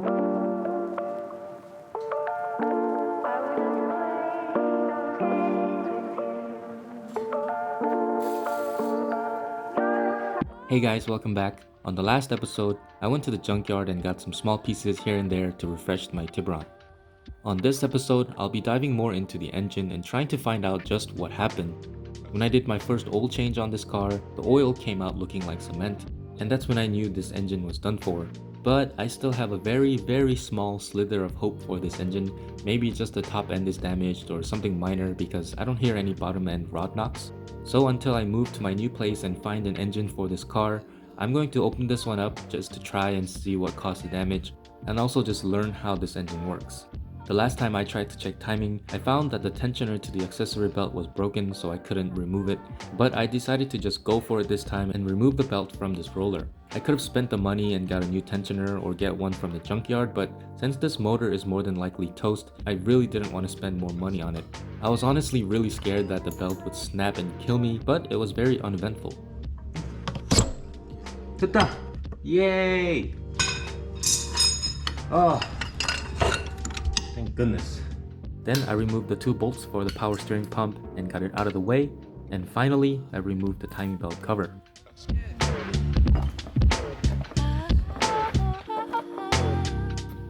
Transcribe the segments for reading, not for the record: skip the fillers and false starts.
Hey guys, welcome back. On the last episode, I went to the junkyard and got some small pieces here and there to refresh my Tiburon. On this episode, I'll be diving more into the engine and trying to find out just what happened. When I did my first oil change on this car, the oil came out looking like cement, and that's when I knew this engine was done for. But I still have a very small slither of hope for this engine. Maybe just the top end is damaged or something minor because I don't hear any bottom end rod knocks. So until I move to my new place and find an engine for this car, I'm going to open this one up just to try and see what caused the damage and also just learn how this engine works. The last time I tried to check timing, I found that the tensioner to the accessory belt was broken, so I couldn't remove it, but I decided to just go for it this time and remove the belt from this roller. I could have spent the money and got a new tensioner or get one from the junkyard, but since this motor is more than likely toast, I really didn't want to spend more money on it. I was honestly really scared that the belt would snap and kill me, but it was very uneventful. 됐다! Yay! Oh, thank goodness. Then I removed the two bolts for the power steering pump and got it out of the way, and finally I removed the timing belt cover.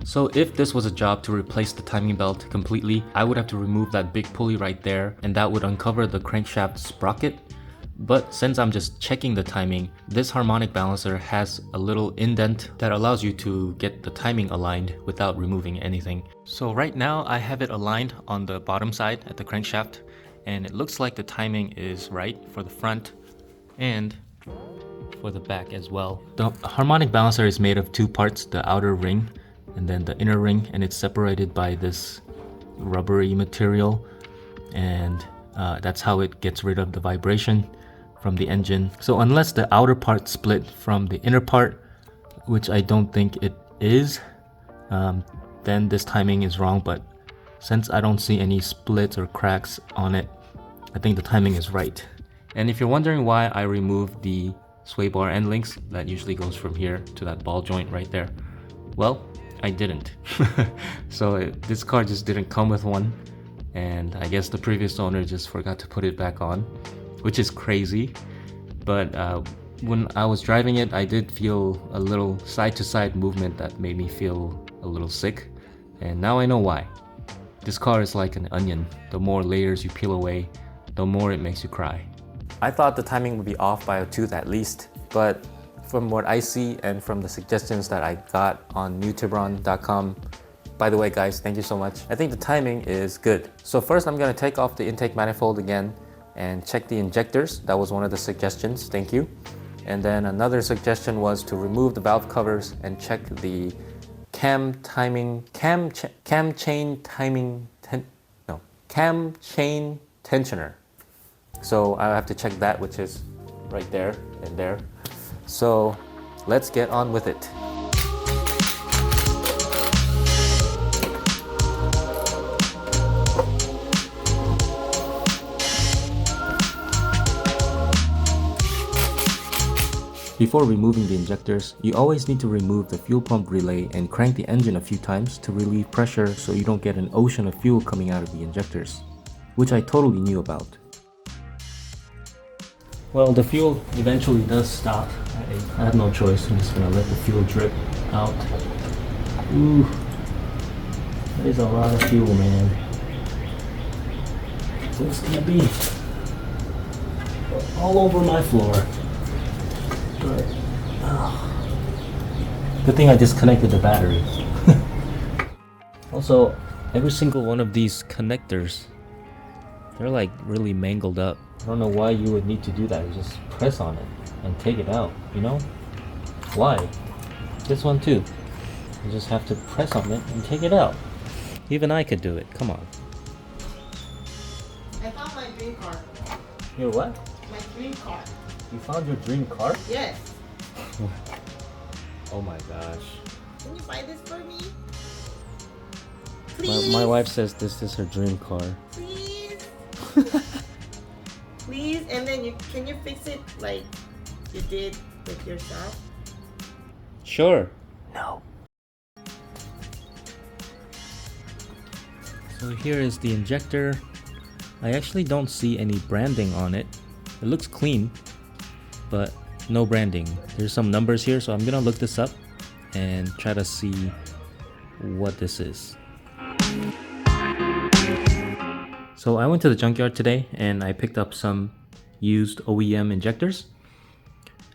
So if this was a job to replace the timing belt completely, I would have to remove that big pulley right there, and that would uncover the crankshaft sprocket. But since I'm just checking the timing, this harmonic balancer has a little indent that allows you to get the timing aligned without removing anything. So right now I have it aligned on the bottom side at the crankshaft, and it looks like the timing is right for the front and for the back as well. The harmonic balancer is made of two parts, the outer ring and then the inner ring, and it's separated by this rubbery material, and that's how it gets rid of the vibration from the engine. So unless the outer part split from the inner part, which I don't think it is, then this timing is wrong. But since I don't see any splits or cracks on it, I think the timing is right. And if you're wondering why I removed the sway bar end links that usually goes from here to that ball joint right there, well, I didn't. So this car just didn't come with one, and I guess the previous owner just forgot to put it back on, which is crazy. But when I was driving it, I did feel a little side-to-side movement that made me feel a little sick, and now I know why. This car is like an onion. The more layers you peel away, the more it makes you cry. I thought the timing would be off by a tooth at least, but from what I see and from the suggestions that I got on newtiburon.com, by the way guys, thank you so much, I think the timing is good. So first I'm going to take off the intake manifold again and check the injectors. That was one of the suggestions, thank you. And then another suggestion was to remove the valve covers and check the cam chain tensioner. So I have to check that, which is right there and there. So let's get on with it. Before removing the injectors, you always need to remove the fuel pump relay and crank the engine a few times to relieve pressure so you don't get an ocean of fuel coming out of the injectors, which I totally knew about. Well, the fuel eventually does stop. I have no choice. I'm just gonna let the fuel drip out. Ooh, that is a lot of fuel, man. So it's gonna be all over my floor. But, good thing I disconnected the battery. Also, every single one of these connectors, they're like really mangled up. I don't know why you would need to do that. You just press on it and take it out, you know? Why? This one too. You just have to press on it and take it out. Even I could do it. Come on. I found my dream car. Your what? My dream car. You found your dream car? Yes. Oh my gosh. Can you buy this for me? Please. My wife says this is her dream car. Please. Please, and then can you fix it like you did with yourself? Sure. No. So here is the injector. I actually don't see any branding on it. It looks clean, but no branding. There's some numbers here, so I'm gonna look this up and try to see what this is. So I went to the junkyard today and I picked up some used OEM injectors.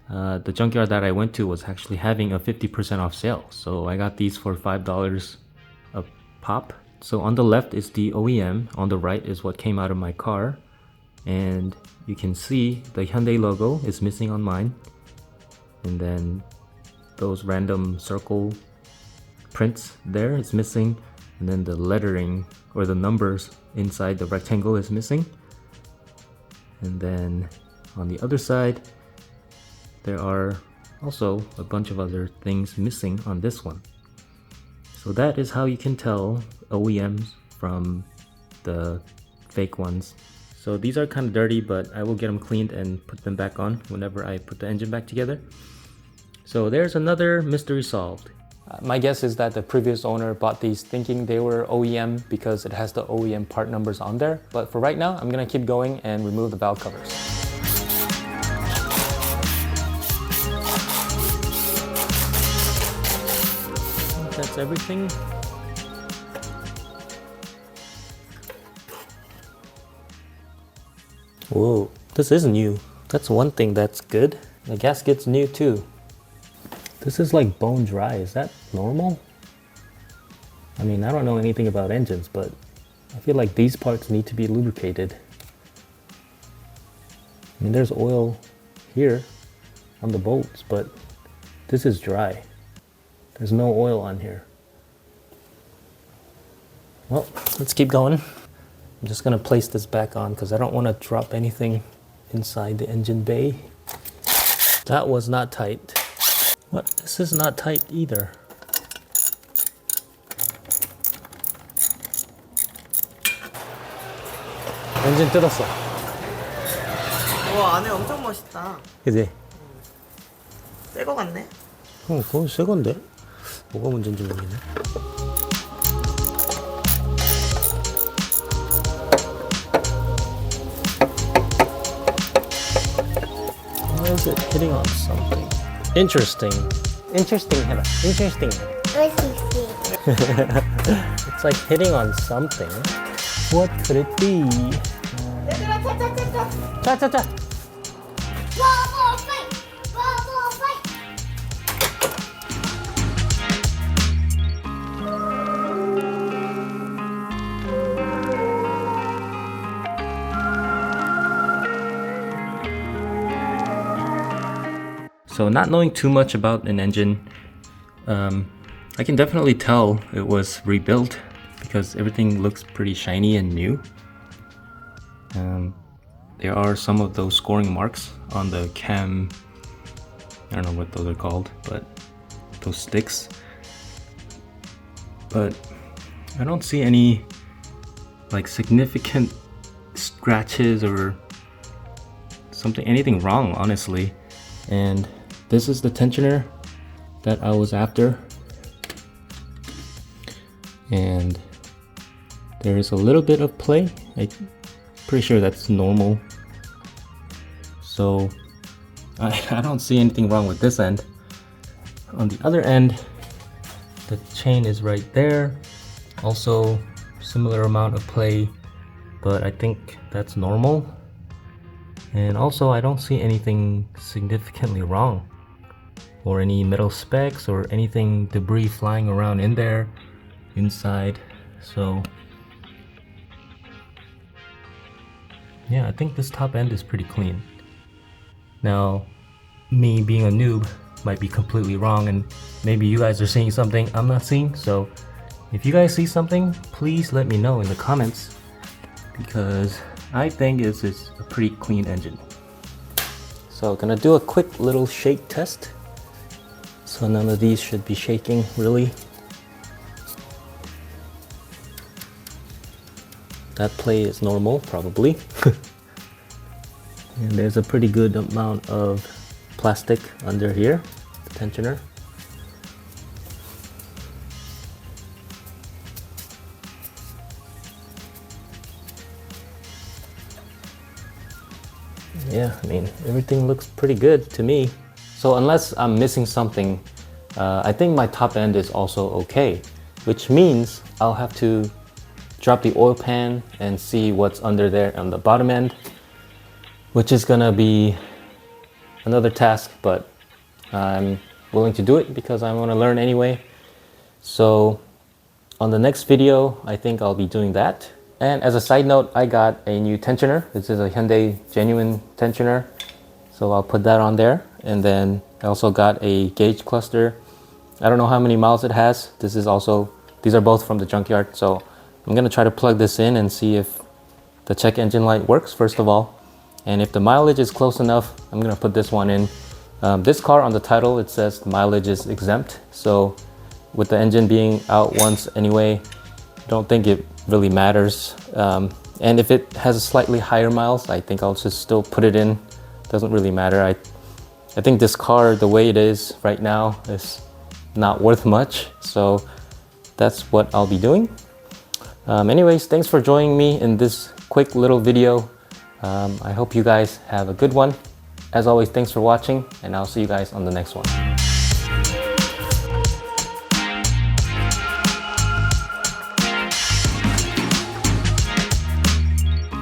The junkyard that I went to was actually having a 50% off sale, so I got these for $5 a pop. So on the left is the OEM, on the right is what came out of my car, and you can see the Hyundai logo is missing on mine, and then those random circle prints there is missing, and then the lettering or the numbers inside the rectangle is missing. And then on the other side there are also a bunch of other things missing on this one. So that is how you can tell OEMs from the fake ones. So these are kind of dirty, but I will get them cleaned and put them back on whenever I put the engine back together. So there's another mystery solved. My guess is that the previous owner bought these thinking they were OEM because it has the OEM part numbers on there. But for right now, I'm gonna keep going and remove the valve covers. That's everything. Whoa, this is new. That's one thing that's good. The gasket's new too. This is like bone dry. Is that normal? I mean, I don't know anything about engines, but I feel like these parts need to be lubricated. I mean, there's oil here on the bolts, but this is dry. There's no oil on here. Well, let's keep going. I'm just gonna place this back on because I don't want to drop anything inside the engine bay. That was not tight. What? This is not tight either. 엔진 뜯었어. 와, 안에 엄청 멋있다. 그지? 새 거 같네. 그건 새 건데? 뭐가 문제인지 모르겠네. Why is it hitting on something? Interesting. Interesting 해봐. Interesting. It's like hitting on something. What could it be? 얘들아, 차차차차. 짜짜짜. So not knowing too much about an engine, I can definitely tell it was rebuilt because everything looks pretty shiny and new. There are some of those scoring marks on the cam, I don't know what those are called, but those sticks. But I don't see any like significant scratches or anything wrong, honestly. And this is the tensioner that I was after, and there is a little bit of play. I'm pretty sure that's normal, so I don't see anything wrong with this end. On the other end, the chain is right there, also similar amount of play, but I think that's normal. And also I don't see anything significantly wrong, or any metal specks or anything debris flying around in there inside. So yeah, I think this top end is pretty clean. Now, me being a noob might be completely wrong, and maybe you guys are seeing something I'm not seeing. So if you guys see something, please let me know in the comments, because I think it's a pretty clean engine. So gonna do a quick little shake test. So none of these should be shaking really. That play is normal, probably. And there's a pretty good amount of plastic under here, the tensioner. yeah, I mean, everything looks pretty good to me. So unless I'm missing something, I think my top end is also okay, which means I'll have to drop the oil pan and see what's under there on the bottom end, which is gonna be another task, but I'm willing to do it because I want to learn anyway. So on the next video, I think I'll be doing that. And as a side note, I got a new tensioner. This is a Hyundai genuine tensioner, so I'll put that on there. And then I also got a gauge cluster. I don't know how many miles it has. These are both from the junkyard, so I'm gonna try to plug this in and see if the check engine light works first of all. And if the mileage is close enough, I'm gonna put this one in. This car, on the title, it says the mileage is exempt. So with the engine being out once anyway, I don't think it really matters. And if it has a slightly higher miles, I think I'll just still put it in. Doesn't really matter. I think this car, the way it is right now, is not worth much. So that's what I'll be doing. Anyways, thanks for joining me in this quick little video. I hope you guys have a good one. As always, thanks for watching, and I'll see you guys on the next one.